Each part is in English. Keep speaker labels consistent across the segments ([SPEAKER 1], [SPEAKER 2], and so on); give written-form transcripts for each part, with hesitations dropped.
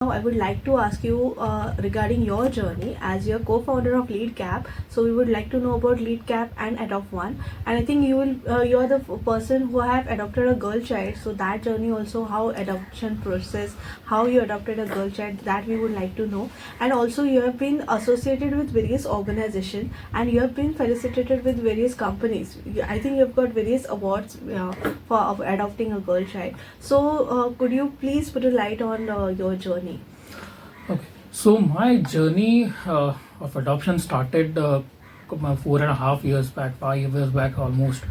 [SPEAKER 1] now I would like to ask you regarding your journey as your co-founder of LeadCap. So we would like to know about LeadCap and Adopt One, and I think you're the person who have adopted a girl child. So that journey also, how adoption process, how you adopted a girl child, that we would like to know. And also you have been associated with various organizations and you have been felicitated with various companies. I think you've got various awards for adopting a girl child. So could you please put a light on your journey?
[SPEAKER 2] Okay. So my journey of adoption started 4.5 years back, 5 years back almost,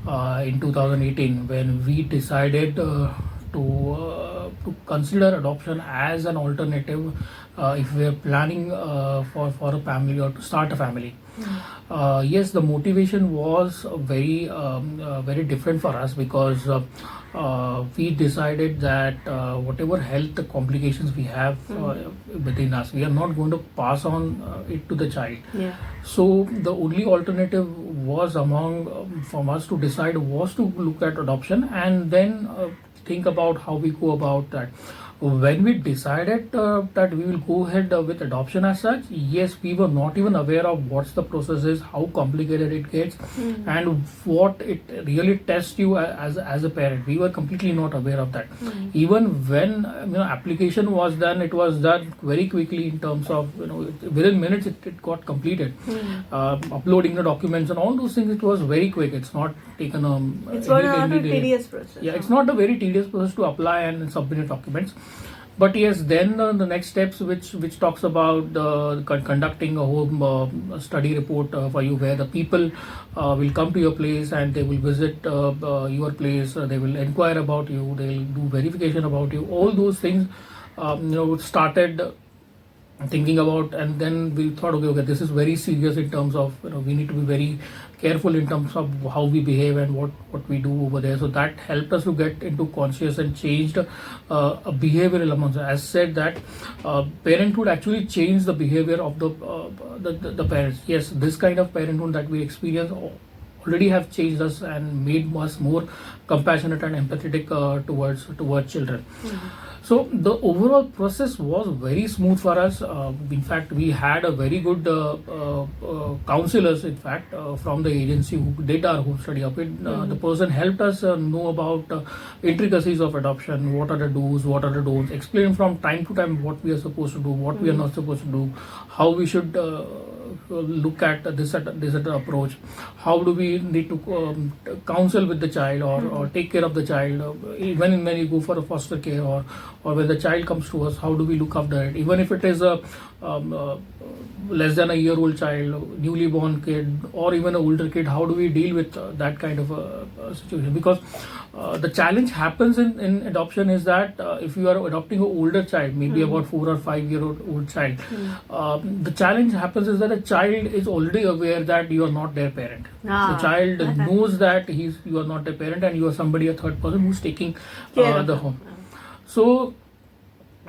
[SPEAKER 2] in 2018, when we decided to consider adoption as an alternative if we are planning for a family or to start a family. Yes, the motivation was very different for us because we decided that whatever health complications we have within us, we are not going to pass on it to the child.
[SPEAKER 1] Yeah.
[SPEAKER 2] So the only alternative was from us to decide was to look at adoption and then think about how we go about that. When we decided that we will go ahead with adoption as such, yes, we were not even aware of what the process is, how complicated it gets, and what it really tests you as a parent. We were completely not aware of that. Even when application was done, it was done very quickly in terms of within minutes it got completed. Uploading the documents and all those things, it was very quick. It's not taken
[SPEAKER 1] it's not a tedious process.
[SPEAKER 2] Yeah, it's not a very tedious process to apply and submit documents. But yes, then the next steps, which talks about conducting a home study report for you, where the people will come to your place and they will visit your place. They will inquire about you. They will do verification about you. All those things, started thinking about, and then we thought, okay, this is very serious in terms of we need to be very careful in terms of how we behave and what we do over there. So that helped us to get into conscious and changed a behavioral amongst. As said that parenthood actually changed the behavior of the parents. Yes, this kind of parenthood that we experience already have changed us and made us more compassionate and empathetic towards children. So the overall process was very smooth for us. In fact, we had a very good counselors, in fact, from the agency who did our home study of it. The person helped us know about intricacies of adoption, what are the do's, what are the don'ts, explain from time to time what we are supposed to do, what we are not supposed to do, how we should look at this approach, how do we need to counsel with the child or take care of the child, even when you go for a foster care or when the child comes to us, how do we look after it, even if it is a less than a year-old child, newly born kid, or even an older kid, how do we deal with that kind of a situation? Because the challenge happens in adoption is that if you are adopting an older child, maybe about 4 or 5 year old child, the challenge happens is that the child is already aware that you are not their parent. The child knows that you are not their parent and you are somebody, a third person who's taking the home. So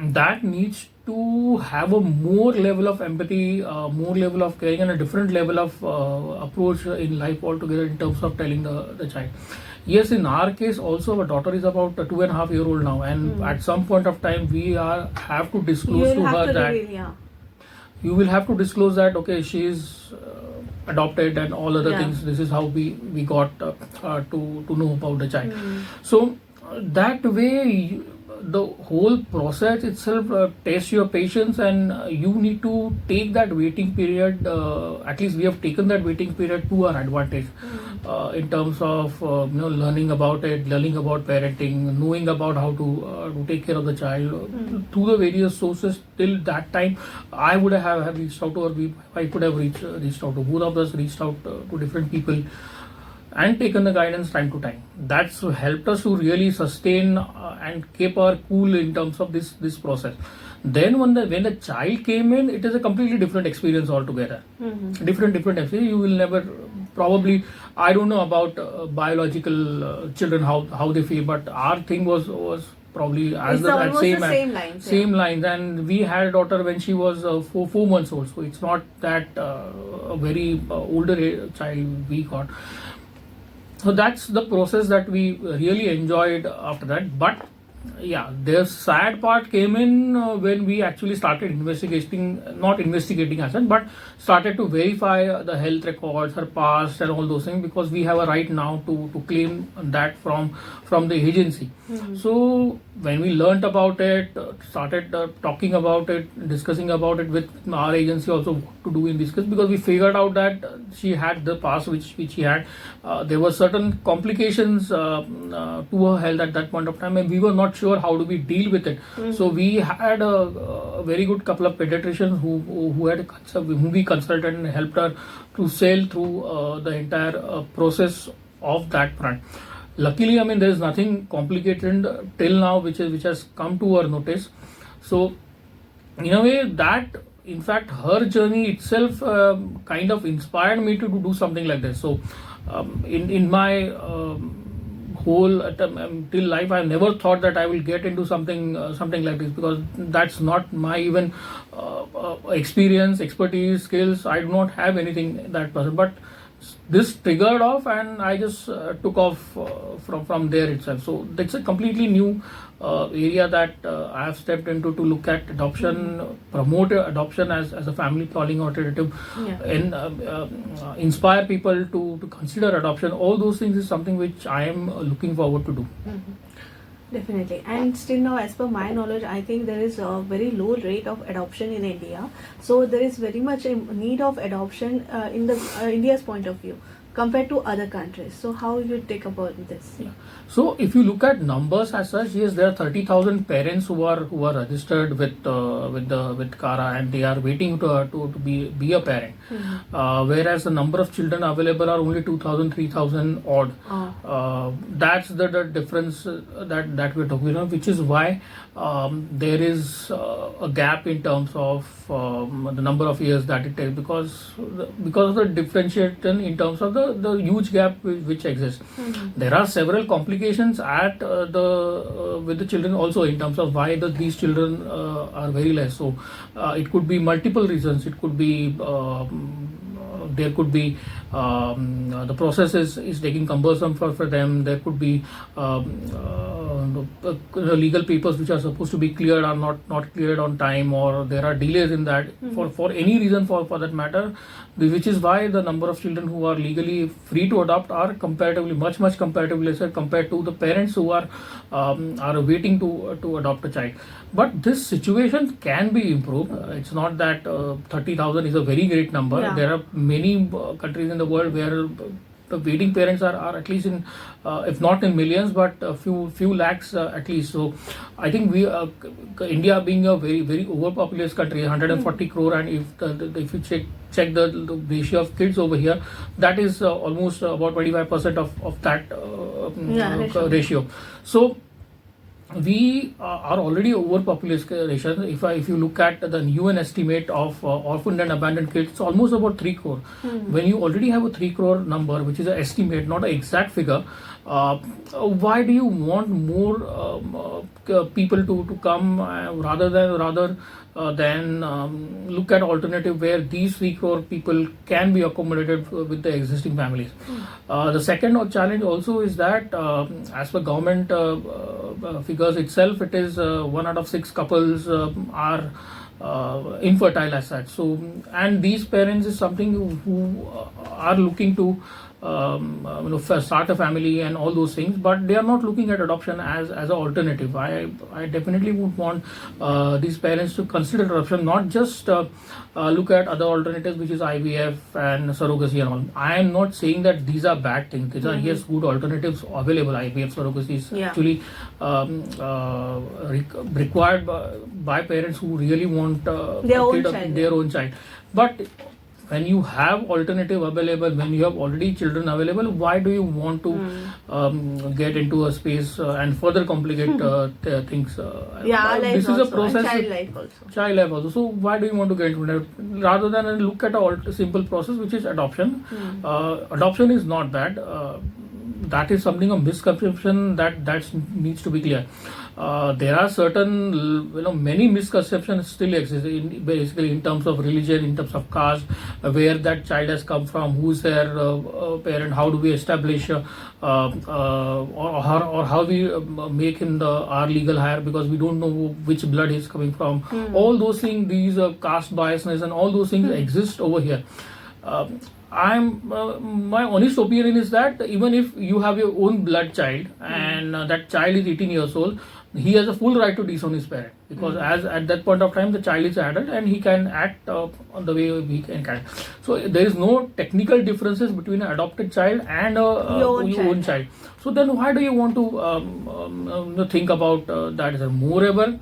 [SPEAKER 2] that needs to have a more level of empathy, more level of caring, and a different level of approach in life altogether in terms of telling the child. Yes, in our case also, our daughter is about 2.5 years old now, and at some point of time we have to disclose to her that you will have to disclose that okay, she is adopted and all other things. This is how we got to know about the child. So that way, the whole process itself tests your patience, and you need to take that waiting period. At least we have taken that waiting period to our advantage in terms of learning about it, learning about parenting, knowing about how to take care of the child through the various sources. Till that time, I would have reached out to, or I could have reached out to, both of us reached out to different people and taken the guidance time to time. That's helped us to really sustain and keep our cool in terms of this process. Then when the child came in, it is a completely different experience altogether. Different experience. You will never probably, I don't know about biological children how they feel, but our thing was probably as the same lines. And we had a daughter when she was 4 months old, so it's not that a very older child we got. So that's the process that we really enjoyed after that. But yeah, the sad part came in when we actually started investigating, not investigating as such, but started to verify the health records, her past, and all those things, because we have a right now to claim that from the agency. So when we learnt about it, started talking about it, discussing about it with our agency also, what to do in this case, because we figured out that she had the past which she had. There were certain complications to her health at that point of time, and we were not sure how do we deal with it. So we had a very good couple of pediatricians whom we consulted and helped her to sail through the entire process of that front. Luckily, I mean, there is nothing complicated till now which has come to our notice. So in a way, that in fact her journey itself kind of inspired me to do something like this. So in my whole till life, I never thought that I will get into something like this, because that's not my even experience, expertise, skills. I do not have anything that person, but this triggered off, and I just took off from there itself. So that's a completely new area that I have stepped into to look at adoption, promote adoption as a family planning alternative, and inspire people to consider adoption. All those things is something which I am looking forward to do.
[SPEAKER 1] Definitely. And still now, as per my knowledge, I think there is a very low rate of adoption in India. So there is very much a need of adoption in the India's point of view compared to other countries. So how you take about this?
[SPEAKER 2] Yeah. So if you look at numbers as such, yes, there are 30,000 parents who are registered with CARA, and they are waiting to be a parent. Whereas the number of children available are only 2,000, 3,000 odd. That's the difference that we're talking about, which is why there is a gap in terms of the number of years that it takes, because of the differentiation in terms of the huge gap which exists. There are several complications at with the children also, in terms of why these children are very less. So it could be multiple reasons. It could be there could be the process is taking cumbersome for them. There could be legal papers which are supposed to be cleared are not cleared on time, or there are delays in that for any reason for that matter, which is why the number of children who are legally free to adopt are comparatively much comparatively lesser compared to the parents who are waiting to adopt a child. But this situation can be improved. It's not that 30,000 is a very great number.
[SPEAKER 1] Yeah.
[SPEAKER 2] There are many countries in the world where the waiting parents are at least in, if not in millions, but a few lakhs at least. So I think we India being a very overpopulated country, 140 crore, and if you check the ratio of kids over here, that is almost about 25% of that ratio. So we are already overpopulation. If you look at the UN estimate of orphaned and abandoned kids, it's almost about 3 crore. When you already have a 3 crore number, which is an estimate, not an exact figure, why do you want more people to come rather than look at alternative where these 3 crore people can be accommodated with the existing families. The second challenge also is that as per government figures itself, it is 1 out of 6 couples are infertile as such. So, and these parents is something who are looking to start a family and all those things, but they are not looking at adoption as an alternative. I definitely would want these parents to consider adoption, not just look at other alternatives, which is IVF and surrogacy and all. I am not saying that these are bad things. These are, yes, good alternatives available. IVF, surrogacy is actually required by parents who really want their own child. But when you have alternative available, when you have already children available, why do you want to get into a space and further complicate things? This is a process. Child life also. So why do you want to get into that? Rather than look at a simple process, which is adoption. Adoption is not bad. That is something, a misconception that needs to be clear. there are certain, many misconceptions still exist basically in terms of religion, in terms of caste, where that child has come from, who's their parent, how do we establish or how we make him our legal heir, because we don't know which blood he's coming from. All those things, these caste biasness and all those things exist over here. My honest opinion is that even if you have your own blood child and that child is 18 years old, he has a full right to disown his parent, because as at that point of time the child is adult and he can act on the way he can. So there is no technical differences between an adopted child and your own child. So then why do you want to think about that? Moreover,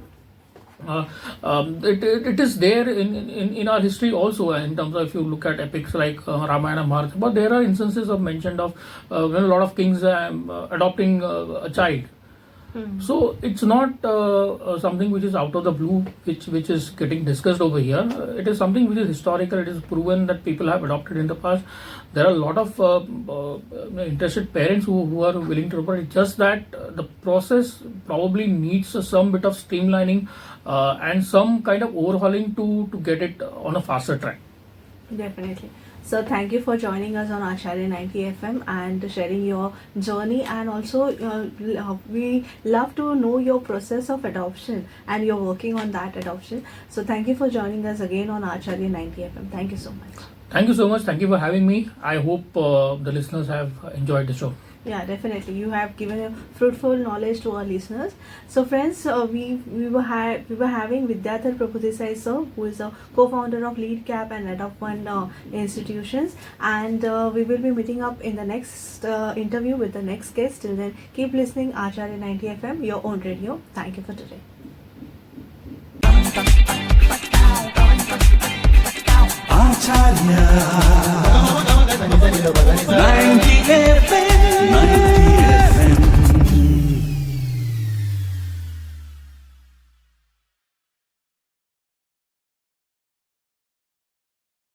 [SPEAKER 2] it is there in our history also, in terms of if you look at epics like Ramayana, Mahabharata, but there are instances of mentioned of a lot of kings adopting a child. So it's not something which is out of the blue, which is getting discussed over here. It is something which is historical. It is proven that people have adopted in the past. There are a lot of interested parents who are willing to adopt. It's just that the process probably needs some bit of streamlining and some kind of overhauling to get it on a faster track.
[SPEAKER 1] Definitely. So thank you for joining us on Acharya 90 FM and sharing your journey, and also we love to know your process of adoption and you're working on that adoption. So thank you for joining us again on Acharya 90 FM. Thank you so much.
[SPEAKER 2] Thank you so much. Thank you for having me. I hope the listeners have enjoyed the show.
[SPEAKER 1] Yeah, definitely. You have given a fruitful knowledge to our listeners. So, friends, we were having Vidyadhar Prabhudesai sir, who is a co-founder of LeadCap and Adopt One institutions, and we will be meeting up in the next interview with the next guest. Till then, keep listening Acharya 90 FM, your own radio. Thank you for today.
[SPEAKER 3] Acharya